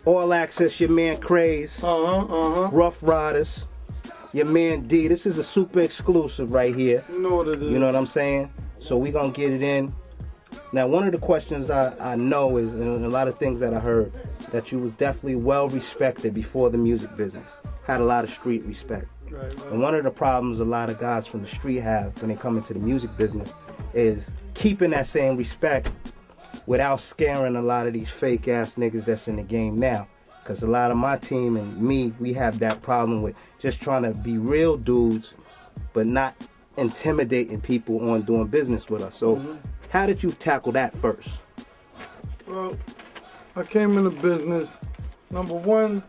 All Access, your man Craze. Ruff Ryders, your man D. This is a super exclusive right here. You know what it is. You know what I'm saying? So we gonna get it in. Now, one of the questions I know is, and a lot of things that I heard, that you was definitely well respected before the music business. Had a lot of street respect. Right. And one of the problems a lot of guys from the street have when they come into the music business is keeping that same respect without scaring a lot of these fake ass niggas that's in the game now. Because a lot of my team and me, we have that problem with just trying to be real dudes, but not intimidating people on doing business with us. So how did you tackle that first? Well, I came into business. Number one,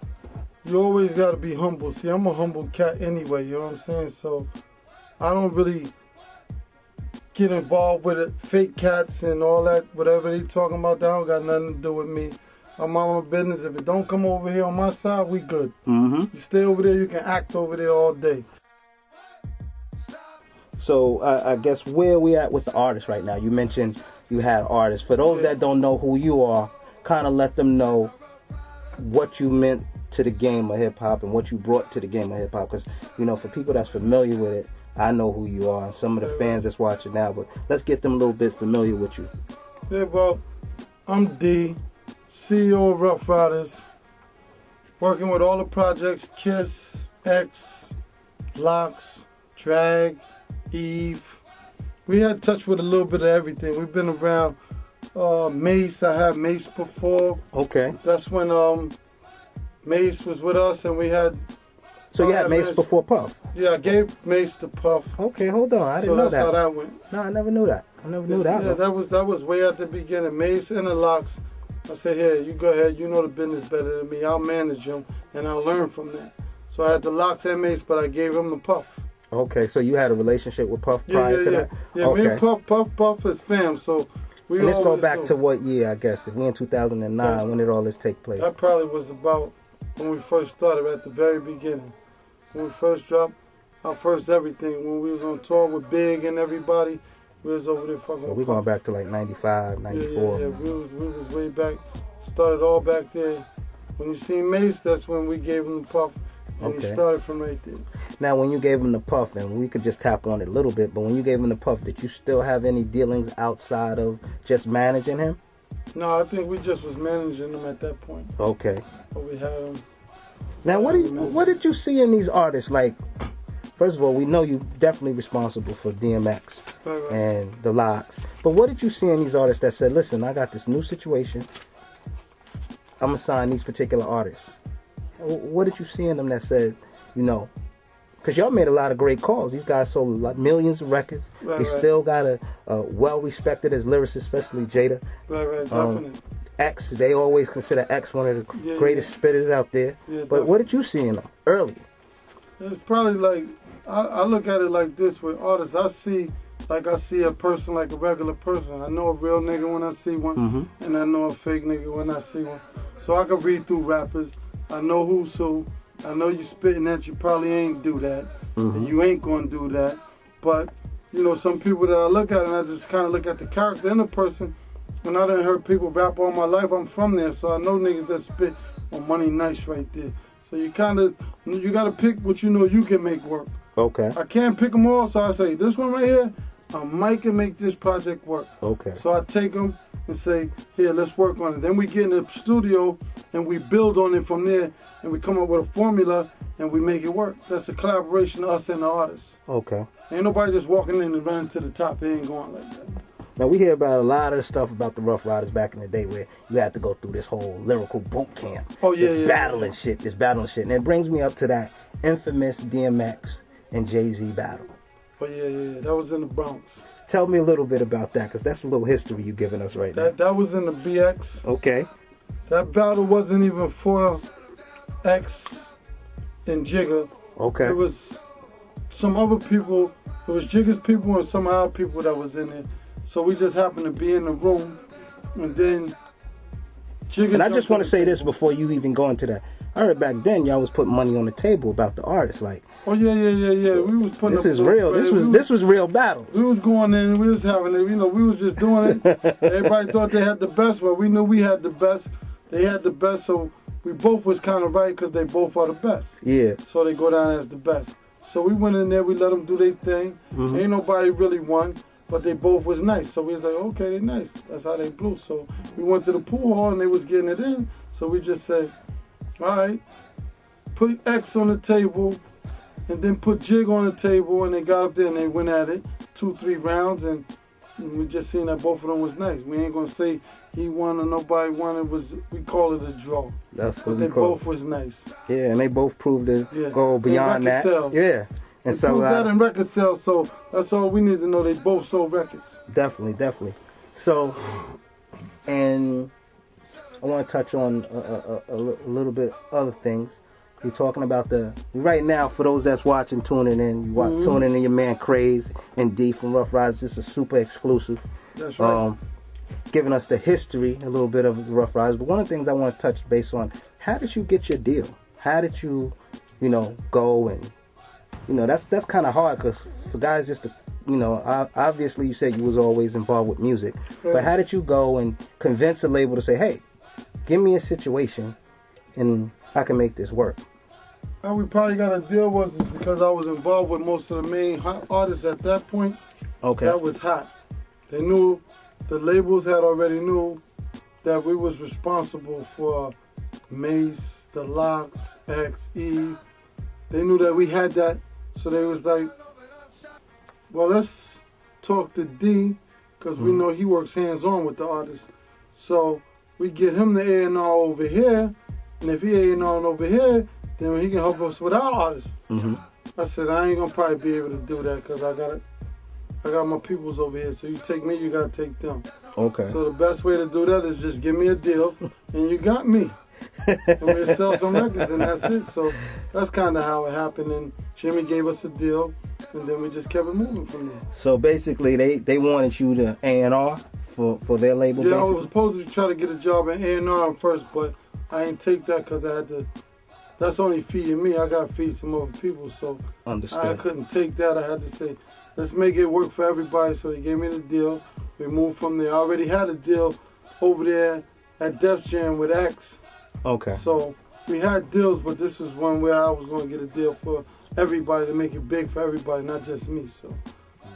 you always got to be humble. See, I'm a humble cat anyway, you know what I'm saying? So I don't really get involved with it. Fake cats and all that, whatever they talking about, that don't got nothing to do with me. I'm on my business. If it don't come over here on my side, we good. You stay over there, you can act over there all day. So I guess where we at with the artists right now? You mentioned you had artists. For those that don't know who you are, kind of let them know what you meant to the game of hip-hop and what you brought to the game of hip-hop. Because, you know, for people that's familiar with it, I know who you are and some of the fans that's watching now. But let's get them a little bit familiar with you. Yeah, well, I'm D, CEO of Ruff Ryders, working with all the projects, Kiss, X, Lauch, Drag, Eve. We had touch with a little bit of everything. We've been around Mase. I had Mase before. Okay. That's when Mase was with us and we had... So you had Mase before Puff? Yeah, I gave Mase to Puff. Okay, hold on. I didn't know that. So that's how that went. No, I never knew that. I never knew that. Yeah, that was way at the beginning. Mase and the Lauch. I said, here, you go ahead. You know the business better than me. I'll manage them and I'll learn from that. So I had the Lauch and Mase, but I gave him the Puff. Okay, so you had a relationship with Puff prior to that? Yeah, okay. Me and Puff is fam, so we and let's go back to what year, I guess? If we in 2009, when did all this take place? That probably was about when we first started, at the very beginning. When we first dropped our first everything, when we was on tour with Big and everybody, we was over there fucking. So we going back to like 95, 94. Yeah, we was way back, started all back there. When you see Mase, that's when we gave him the Puff. And he started from right there. Now, when you gave him the Puff, and we could just tap on it a little bit, but when you gave him the Puff, did you still have any dealings outside of just managing him? No, I think we just was managing him at that point. Okay. But we had him. Now, what did you see in these artists? Like, first of all, we know you definitely responsible for DMX and the Locks. But what did you see in these artists that said, listen, I got this new situation. I'm going to sign these particular artists. What did you see in them that said, you know, because y'all made a lot of great calls. These guys sold millions of records. They still got a well-respected as lyricists, especially Jada. Right, definitely. X, they always consider X one of the greatest spitters out there. Yeah, but what did you see in them early? It's probably like, I look at it like this with artists. I see a person like a regular person. I know a real nigga when I see one, and I know a fake nigga when I see one. So I can read through rappers. I know who's who. I know you spitting that you probably ain't do that. And you ain't gonna do that. But, you know, some people that I look at and I just kind of look at the character in the person. When I done heard people rap all my life, I'm from there. So I know niggas that spit on Money Nice right there. So you gotta pick what you know you can make work. Okay. I can't pick them all, so I say, this one right here, I might can make this project work. Okay. So I take them and say, here, let's work on it. Then we get in the studio and we build on it from there, and we come up with a formula and we make it work. That's a collaboration of us and the artists. Okay. Ain't nobody just walking in and running to the top. It ain't going like that. Now, we hear about a lot of the stuff about the Ruff Ryders back in the day where you had to go through this whole lyrical boot camp. Oh, yeah, this battling shit. And it brings me up to that infamous DMX and Jay-Z battle. Oh, yeah. That was in the Bronx. Tell me a little bit about that, because that's a little history you're giving us right now. That was in the BX. Okay. That battle wasn't even for X and Jigga. Okay. It was some other people. It was Jigga's people and some of our people that was in it. So we just happened to be in the room, and then Jigga. And I just want to say this before you even go into that. I heard back then y'all was putting money on the table about the artists, like. Oh yeah. We was putting. This is real. This was real battles. We was going in. We was having it. You know, we was just doing it. Everybody thought they had the best, but we knew we had the best. they had the best, so we both was kind of right because they both are the best. Yeah. So they go down as the best. So we went in there, we let them do their thing. Ain't nobody really won, but they both was nice. So we was like, okay, they nice. That's how they blew. So we went to the pool hall and they was getting it in. So we just said, all right, put X on the table and then put Jig on the table, and they got up there and they went at it 2-3 rounds, and we just seen that both of them was nice. We ain't gonna say he won or nobody won. It was, we call it a draw. That's what but we they call both was nice. Yeah, and they both proved to go beyond that. Sales. Yeah. And so that in record sales, so that's all we need to know. They both sold records. Definitely. So, and I want to touch on a little bit other things. You're talking about right now, for those that's watching, tuning in, tuning in your man Craze and D from Ruff Ryders. This is super exclusive. That's right. Giving us the history, a little bit of Ruff Ryders. But one of the things I want to touch base on, how did you get your deal? How did you, go and, that's kind of hard because for guys just to, obviously you said you was always involved with music. Right. But how did you go and convince a label to say, hey, give me a situation and I can make this work? How we probably got a deal was because I was involved with most of the main hot artists at that point. Okay. That was hot. They knew, the labels had already knew that we was responsible for Mase, the Lauch, X, E. They knew that we had that, so they was like, well, let's talk to D, because we know he works hands-on with the artist. So we get him the A&R over here, and if he A&R over here, then he can help us with our artists. I said, I ain't gonna probably be able to do that because I got my peoples over here. So you take me, you gotta take them. Okay. So the best way to do that is just give me a deal, and you got me. And we'll sell some records, and that's it. So that's kind of how it happened. And Jimmy gave us a deal, and then we just kept it moving from there. So basically, they wanted you to A&R for their label. Yeah, basically? I was supposed to try to get a job at A&R first, but I ain't take that because I had to. That's only feeding me. I got to feed some other people, so Understood. I couldn't take that. I had to say, let's make it work for everybody. So they gave me the deal. We moved from there. I already had a deal over there at Def Jam with X. Okay. So we had deals, but this was one where I was going to get a deal for everybody to make it big for everybody, not just me. So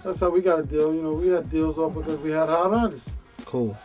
that's how we got a deal. We had deals all because we had hot artists. Cool.